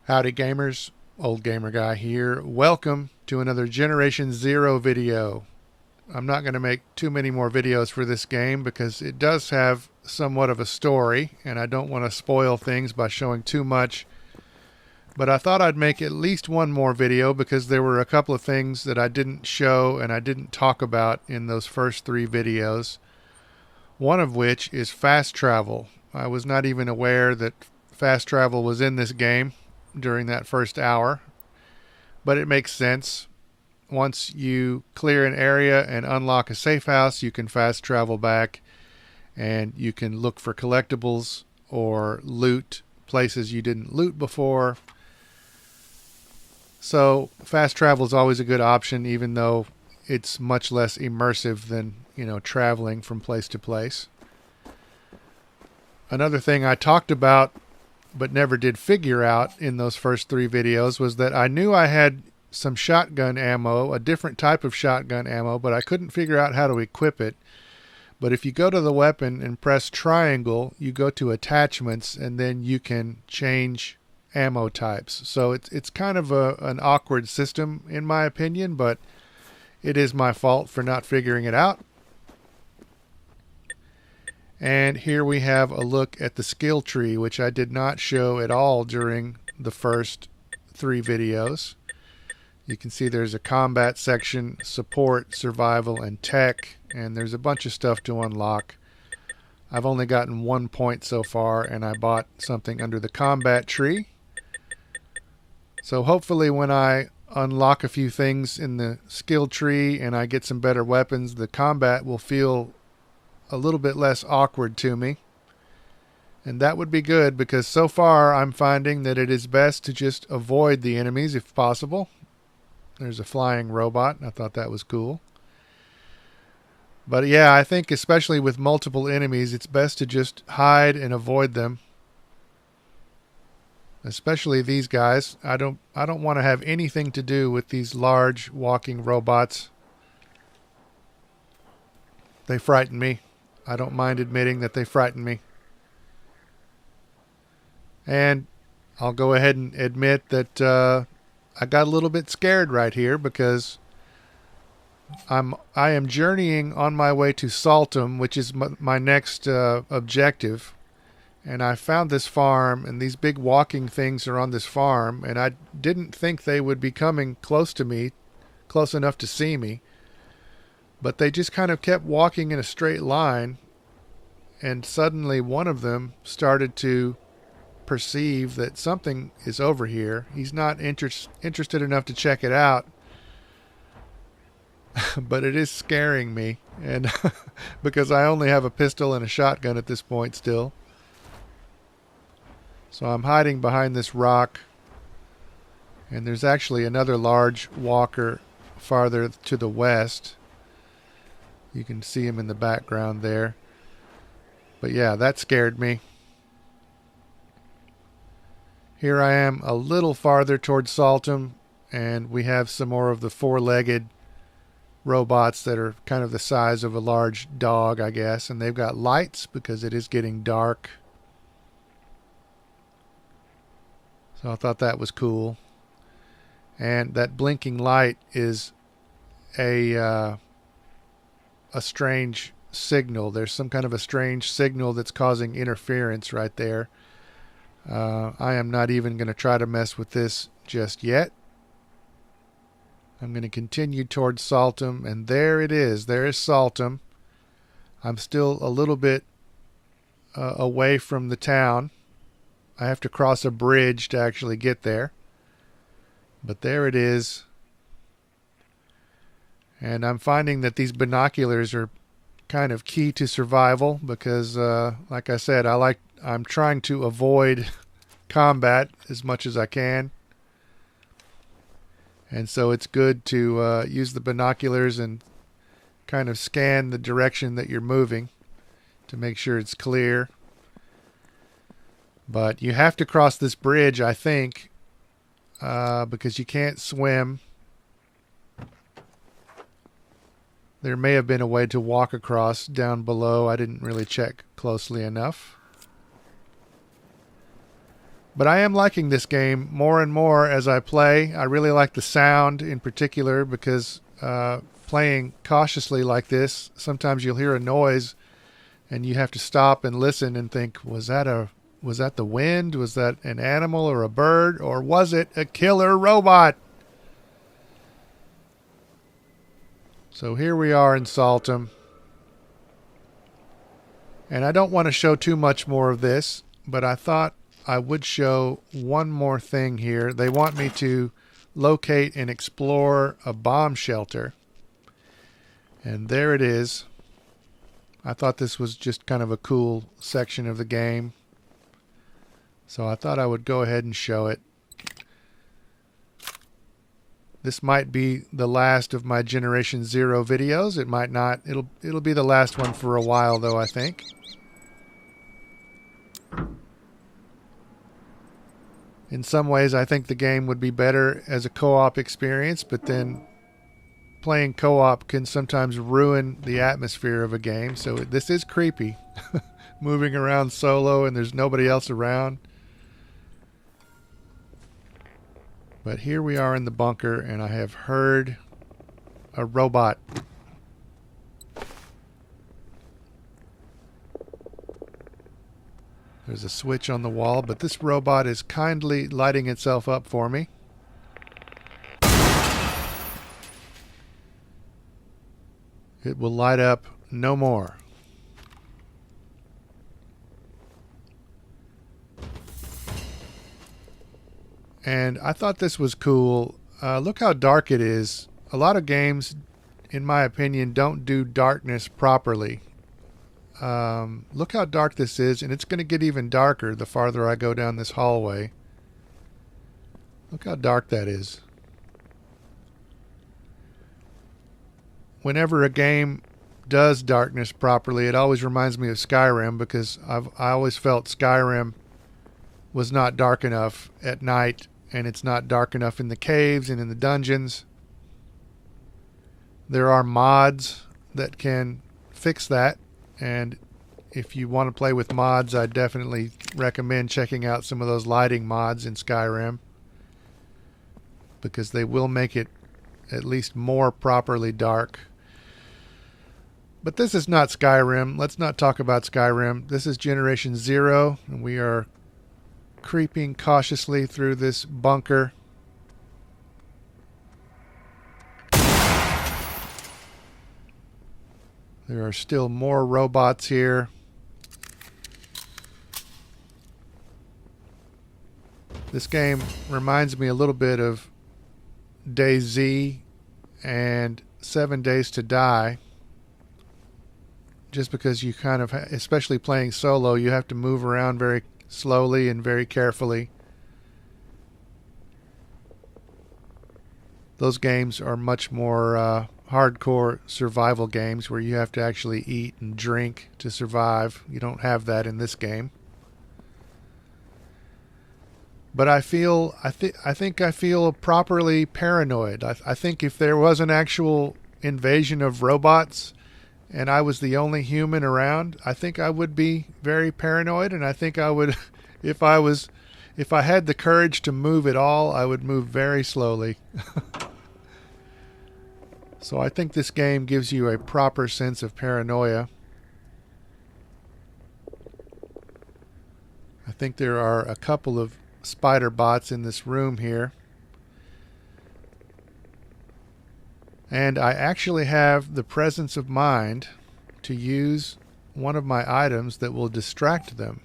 Howdy gamers, Old Gamer Guy here. Welcome to another Generation Zero video. I'm not going to make too many more videos for this game because it does have somewhat of a story and I don't want to spoil things by showing too much. But I thought I'd make at least one more video because there were a couple of things that I didn't show and I didn't talk about in those first three videos. One of which is fast travel. I was not even aware that fast travel was in this game during that first hour, but it makes sense. Once you clear an area and unlock a safe house, you can fast travel back and you can look for collectibles or loot places you didn't loot before. So fast travel is always a good option, even though it's much less immersive than, traveling from place to place. Another thing I talked about but never did figure out in those first three videos was that I knew I had some shotgun ammo, a different type of shotgun ammo, but I couldn't figure out how to equip it. But if you go to the weapon and press triangle, you go to attachments and then you can change ammo types. So it's kind of an awkward system in my opinion, but it is my fault for not figuring it out. And here we have a look at the skill tree, which I did not show at all during the first three videos. You can see there's a combat section, support, survival, and tech, and there's a bunch of stuff to unlock. I've only gotten 1 point so far, and I bought something under the combat tree. So hopefully when I unlock a few things in the skill tree and I get some better weapons, the combat will feel a little bit less awkward to me. And that would be good because so far I'm finding that it is best to just avoid the enemies if possible. There's a flying robot. I thought that was cool. But yeah, I think especially with multiple enemies, it's best to just hide and avoid them. Especially these guys. I don't want to have anything to do with these large walking robots. They frighten me. I don't mind admitting that they frighten me. And I'll go ahead and admit that I got a little bit scared right here because I am journeying on my way to Salthamn, which is my next objective. And I found this farm, and these big walking things are on this farm, and I didn't think they would be coming close to me, close enough to see me. But they just kind of kept walking in a straight line, and suddenly one of them started to perceive that something is over here. He's not interested enough to check it out, but it is scaring me, and because I only have a pistol and a shotgun at this point still. So I'm hiding behind this rock, and there's actually another large walker farther to the west. You can see him in the background there. But yeah, that scared me. Here I am a little farther towards Salthamn, and we have some more of the four-legged robots that are kind of the size of a large dog, I guess. And they've got lights because it is getting dark. So I thought that was cool. And that blinking light is a strange signal. There's some kind of a strange signal that's causing interference right there. I am not even going to try to mess with this just yet. I'm going to continue towards Salthamn, and there it is. There is Salthamn. I'm still a little bit away from the town. I have to cross a bridge to actually get there. But there it is. And I'm finding that these binoculars are kind of key to survival because, like I said, I'm trying to avoid combat as much as I can. And so it's good to use the binoculars and kind of scan the direction that you're moving to make sure it's clear. But you have to cross this bridge, I think, because you can't swim. There may have been a way to walk across down below. I didn't really check closely enough. But I am liking this game more and more as I play. I really like the sound in particular because playing cautiously like this, sometimes you'll hear a noise and you have to stop and listen and think, was that the wind? Was that an animal or a bird? Or was it a killer robot? So here we are in Salthamn. And I don't want to show too much more of this, but I thought I would show one more thing here. They want me to locate and explore a bomb shelter. And there it is. I thought this was just kind of a cool section of the game. So I thought I would go ahead and show it. This might be the last of my Generation Zero videos. It might not. It'll be the last one for a while though, I think. In some ways, I think the game would be better as a co-op experience, but then playing co-op can sometimes ruin the atmosphere of a game. So this is creepy, moving around solo and there's nobody else around. But here we are in the bunker, and I have heard a robot. There's a switch on the wall, but this robot is kindly lighting itself up for me. It will light up no more. And I thought this was cool. Look how dark it is. A lot of games, in my opinion, don't do darkness properly. Look how dark this is, and it's going to get even darker the farther I go down this hallway. Look how dark that is. Whenever a game does darkness properly, it always reminds me of Skyrim, because I always felt Skyrim was not dark enough at night, and it's not dark enough in the caves and in the dungeons. There are mods that can fix that, and if you want to play with mods, I definitely recommend checking out some of those lighting mods in Skyrim, because they will make it at least more properly dark. But this is not Skyrim. Let's not talk about Skyrim. This is Generation Zero, and we are creeping cautiously through this bunker. There are still more robots here. This game reminds me a little bit of DayZ and 7 Days to Die. Just because you kind of, especially playing solo, you have to move around very slowly and very carefully. Those games are much more hardcore survival games where you have to actually eat and drink to survive. You don't have that in this game. But I think I feel properly paranoid. I think if there was an actual invasion of robots and I was the only human around, I think I would be very paranoid, and I think I would, if I had the courage to move at all, I would move very slowly. So I think this game gives you a proper sense of paranoia. I think there are a couple of spider bots in this room here. And I actually have the presence of mind to use one of my items that will distract them.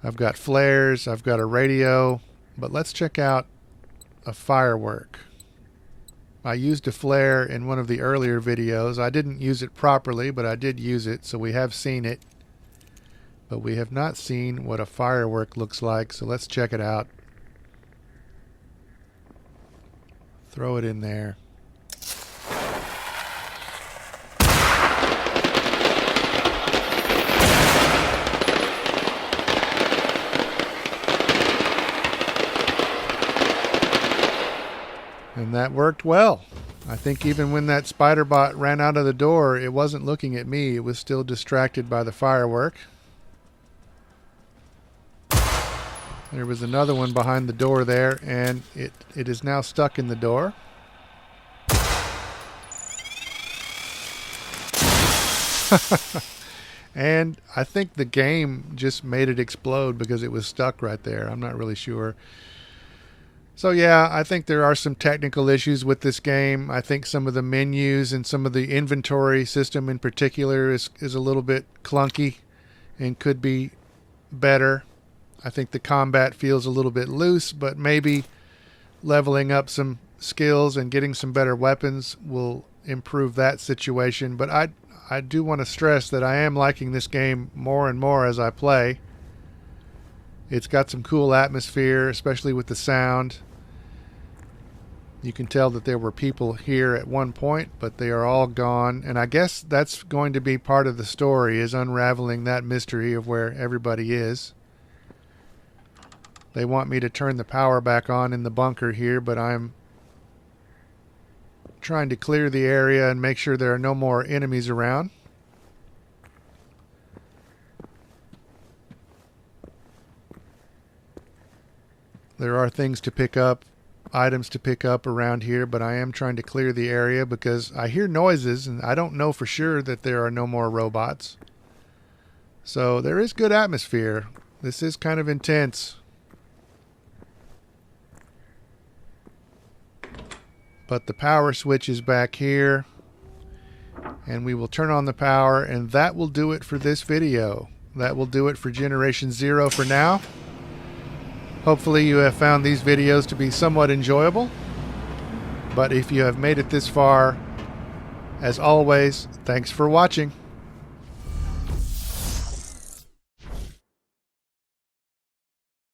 I've got flares, I've got a radio, but let's check out a firework. I used a flare in one of the earlier videos. I didn't use it properly, but I did use it, so we have seen it. But we have not seen what a firework looks like, so let's check it out. Throw it in there. And that worked well. I think even when that spider bot ran out of the door, it wasn't looking at me. It was still distracted by the firework. There was another one behind the door there, and it is now stuck in the door. And I think the game just made it explode because it was stuck right there. I'm not really sure. So yeah, I think there are some technical issues with this game. I think some of the menus and some of the inventory system in particular is a little bit clunky and could be better. I think the combat feels a little bit loose, but maybe leveling up some skills and getting some better weapons will improve that situation. But I do want to stress that I am liking this game more and more as I play. It's got some cool atmosphere, especially with the sound. You can tell that there were people here at one point, but they are all gone. And I guess that's going to be part of the story, is unraveling that mystery of where everybody is. They want me to turn the power back on in the bunker here, but I'm trying to clear the area and make sure there are no more enemies around. There are things to pick up, items to pick up around here, but I am trying to clear the area because I hear noises and I don't know for sure that there are no more robots. So there is good atmosphere. This is kind of intense. But the power switch is back here, and we will turn on the power, and that will do it for this video. That will do it for Generation Zero for now. Hopefully you have found these videos to be somewhat enjoyable. But if you have made it this far, as always, thanks for watching.